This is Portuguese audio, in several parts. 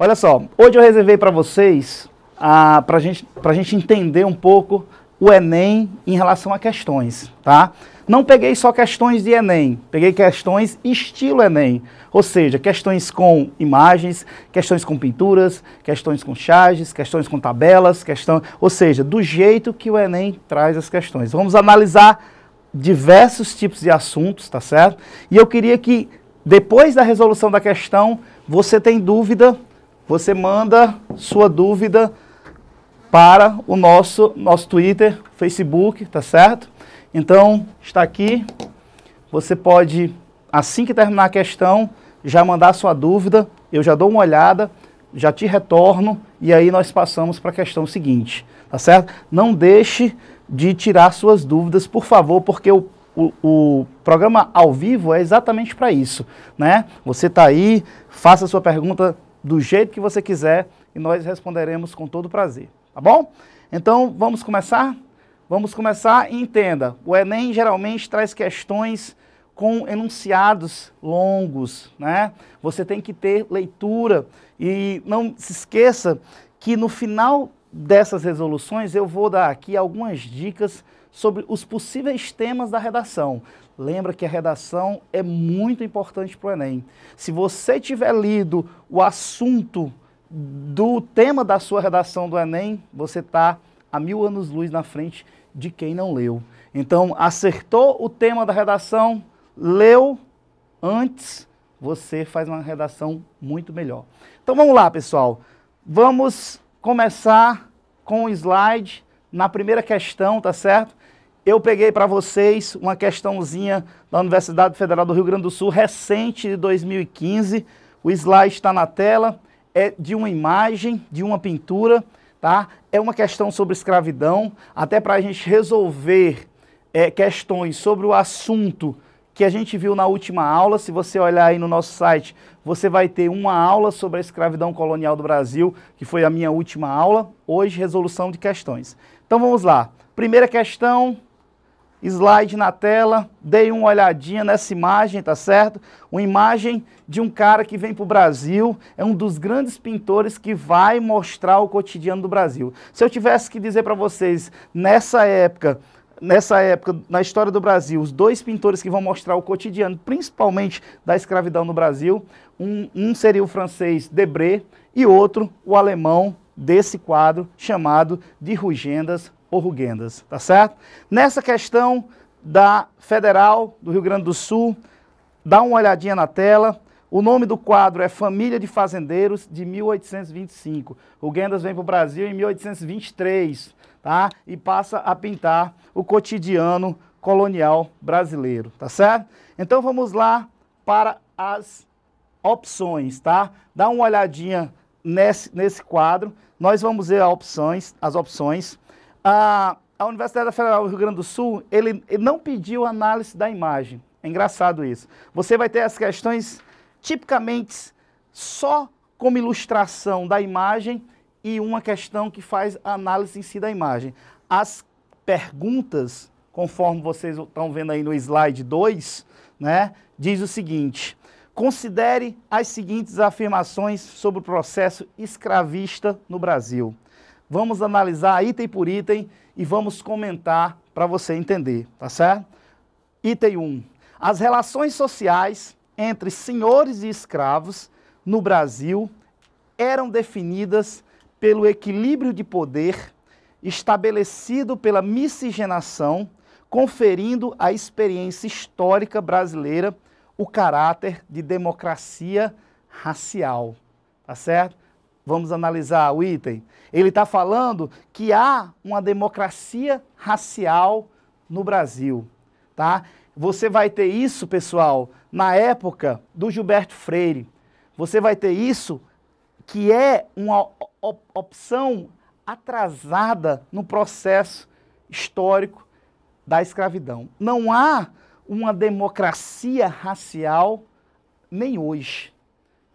Olha só, hoje eu reservei para vocês, para gente entender um pouco o Enem em relação a questões, tá? Não peguei só questões de Enem, peguei questões estilo Enem, ou seja, questões com imagens, questões com pinturas, questões com charges, questões com tabelas, ou seja, do jeito que o Enem traz as questões. Vamos analisar diversos tipos de assuntos, tá certo? E eu queria que, depois da resolução da questão, você tem dúvida, você manda sua dúvida para o nosso Twitter, Facebook, tá certo? Então, está aqui, você pode, assim que terminar a questão, já mandar sua dúvida, eu já dou uma olhada, já te retorno, e aí nós passamos para a questão seguinte, tá certo? Não deixe de tirar suas dúvidas, por favor, porque o programa ao vivo é exatamente para isso, né? Você está aí, faça a sua pergunta do jeito que você quiser, e nós responderemos com todo prazer, tá bom? Então, vamos começar? Vamos começar e entenda, o Enem geralmente traz questões com enunciados longos, né? Você tem que ter leitura e não se esqueça que no final dessas resoluções eu vou dar aqui algumas dicas sobre os possíveis temas da redação. Lembra que a redação é muito importante para o Enem. Se você tiver lido o assunto do tema da sua redação do Enem, você está a 1000 anos-luz na frente de quem não leu. Então, acertou o tema da redação, leu antes, você faz uma redação muito melhor. Então, vamos lá, pessoal. Vamos começar com o slide na primeira questão, tá certo? Eu peguei para vocês uma questãozinha da Universidade Federal do Rio Grande do Sul, recente, de 2015. O slide está na tela, é de uma imagem, de uma pintura, tá? É uma questão sobre escravidão, até para a gente resolver questões sobre o assunto que a gente viu na última aula. Se você olhar aí no nosso site, você vai ter uma aula sobre a escravidão colonial do Brasil, que foi a minha última aula. Hoje, resolução de questões. Então vamos lá. Primeira questão, slide na tela, dei uma olhadinha nessa imagem, tá certo? Uma imagem de um cara que vem para o Brasil, é um dos grandes pintores que vai mostrar o cotidiano do Brasil. Se eu tivesse que dizer para vocês, nessa época, na história do Brasil, os dois pintores que vão mostrar o cotidiano, principalmente da escravidão no Brasil, um seria o francês Debré e outro o alemão desse quadro chamado de Rugendas ou Rugendas, tá certo? Nessa questão da Federal do Rio Grande do Sul, dá uma olhadinha na tela. O nome do quadro é Família de Fazendeiros, de 1825. Rugendas vem para o Brasil em 1823, tá? E passa a pintar o cotidiano colonial brasileiro, tá certo? Então vamos lá para as opções, tá? Dá uma olhadinha nesse quadro. Nós vamos ver as opções. A Universidade Federal do Rio Grande do Sul, ele não pediu análise da imagem. É engraçado isso. Você vai ter as questões tipicamente só como ilustração da imagem e uma questão que faz a análise em si da imagem. As perguntas, conforme vocês estão vendo aí no slide 2, né, diz o seguinte: considere as seguintes afirmações sobre o processo escravista no Brasil. Vamos analisar item por item e vamos comentar para você entender, tá certo? Item 1. As relações sociais entre senhores e escravos no Brasil eram definidas pelo equilíbrio de poder estabelecido pela miscigenação, conferindo à experiência histórica brasileira o caráter de democracia racial, tá certo? Vamos analisar o item. Ele está falando que há uma democracia racial no Brasil, tá? Você vai ter isso, pessoal, na época do Gilberto Freire. Você vai ter isso, que é uma opção atrasada no processo histórico da escravidão. Não há uma democracia racial nem hoje.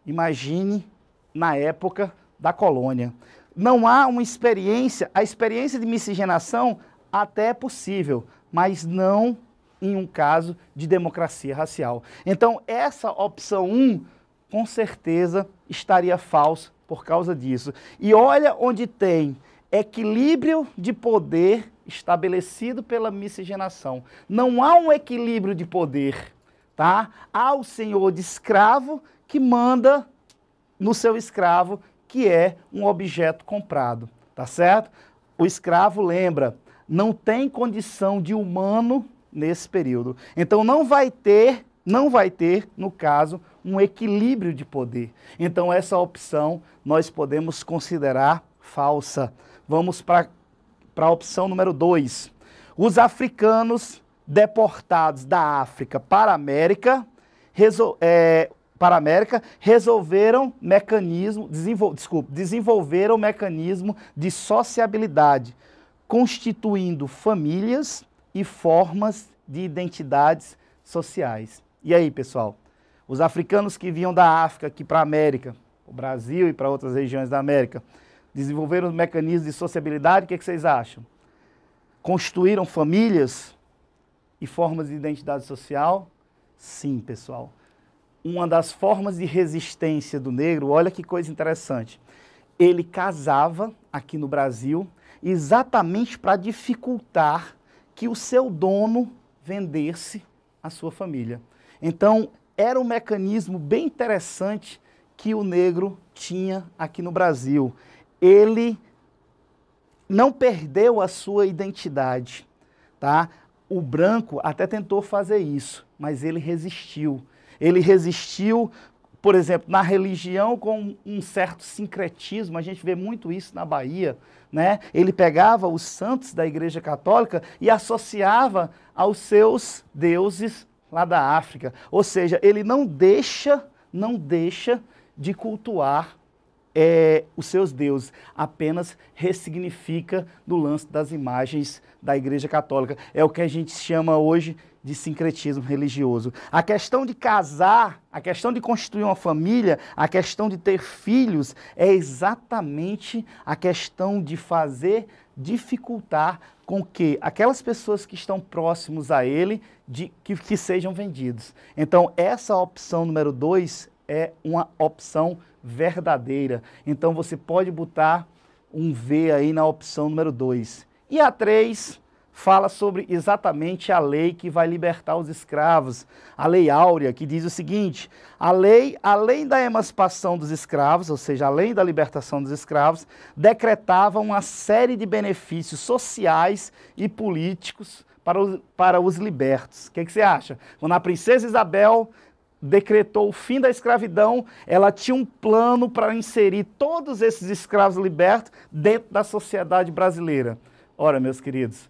Imagine na época da colônia. Não há uma experiência, a experiência de miscigenação até é possível, mas não em um caso de democracia racial. Então, essa opção 1, com certeza, estaria falsa por causa disso. E olha onde tem equilíbrio de poder estabelecido pela miscigenação. Não há um equilíbrio de poder, tá? Há o senhor de escravo que manda no seu escravo, que é um objeto comprado, tá certo? O escravo, lembra, não tem condição de humano nesse período. Então não vai ter, no caso, um equilíbrio de poder. Então essa opção nós podemos considerar falsa. Vamos para a opção número 2. Os africanos deportados da África para a América, desenvolveram mecanismo de sociabilidade, constituindo famílias e formas de identidades sociais. E aí, pessoal? Os africanos que vinham da África aqui para a América, o Brasil e para outras regiões da América, desenvolveram mecanismos de sociabilidade, o que vocês acham? Construíram famílias e formas de identidade social? Sim, pessoal. Uma das formas de resistência do negro, olha que coisa interessante, ele casava aqui no Brasil exatamente para dificultar que o seu dono vendesse a sua família. Então, era um mecanismo bem interessante que o negro tinha aqui no Brasil. Ele não perdeu a sua identidade, tá? O branco até tentou fazer isso, mas ele resistiu. Ele resistiu, por exemplo, na religião com um certo sincretismo, a gente vê muito isso na Bahia, né? Ele pegava os santos da Igreja Católica e associava aos seus deuses lá da África. Ou seja, ele não deixa de cultuar os seus deuses, apenas ressignifica no lance das imagens da Igreja Católica. É o que a gente chama hoje de sincretismo religioso. A questão de casar, a questão de construir uma família, a questão de ter filhos, é exatamente a questão de dificultar com que aquelas pessoas que estão próximos a ele, que sejam vendidos. Então, essa opção número 2 é uma opção verdadeira. Então você pode botar um V aí na opção número 2. E a 3 fala sobre exatamente a lei que vai libertar os escravos. A Lei Áurea, que diz o seguinte: a lei, além da emancipação dos escravos, ou seja, além da libertação dos escravos, decretava uma série de benefícios sociais e políticos para os libertos. O que você acha? Quando a princesa Isabel decretou o fim da escravidão, ela tinha um plano para inserir todos esses escravos libertos dentro da sociedade brasileira. Ora, meus queridos,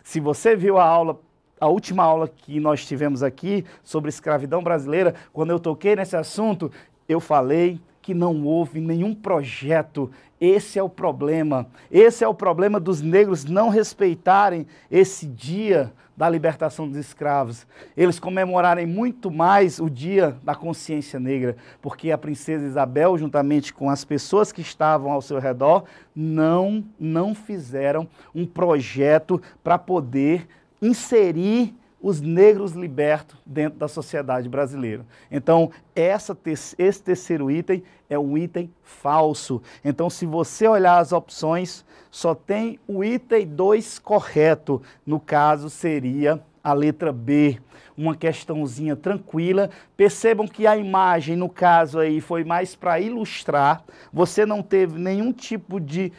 se você viu a última aula que nós tivemos aqui sobre escravidão brasileira, quando eu toquei nesse assunto, eu falei que não houve nenhum projeto. Esse é o problema. Esse é o problema dos negros não respeitarem esse dia da libertação dos escravos. Eles comemorarem muito mais o dia da consciência negra, porque a princesa Isabel, juntamente com as pessoas que estavam ao seu redor, não fizeram um projeto para poder inserir os negros libertos dentro da sociedade brasileira. Então, esse terceiro item é um item falso. Então, se você olhar as opções, só tem o item 2 correto. No caso, seria a letra B. Uma questãozinha tranquila. Percebam que a imagem, no caso aí, foi mais para ilustrar. Você não teve nenhum tipo de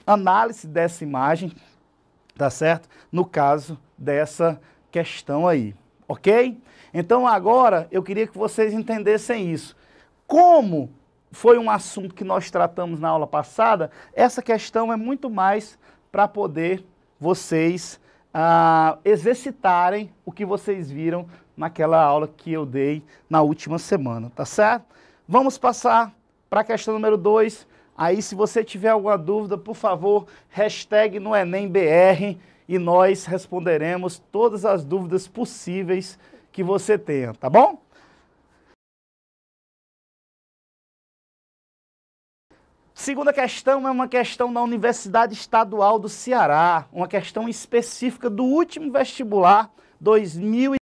análise dessa imagem, tá certo? No caso dessa questão aí, ok? Então agora eu queria que vocês entendessem isso. Como foi um assunto que nós tratamos na aula passada, essa questão é muito mais para poder vocês exercitarem o que vocês viram naquela aula que eu dei na última semana, tá certo? Vamos passar para a questão número 2. Aí, se você tiver alguma dúvida, por favor, hashtag no EnemBR, e nós responderemos todas as dúvidas possíveis que você tenha, tá bom? Segunda questão é uma questão da Universidade Estadual do Ceará, uma questão específica do último vestibular 2019.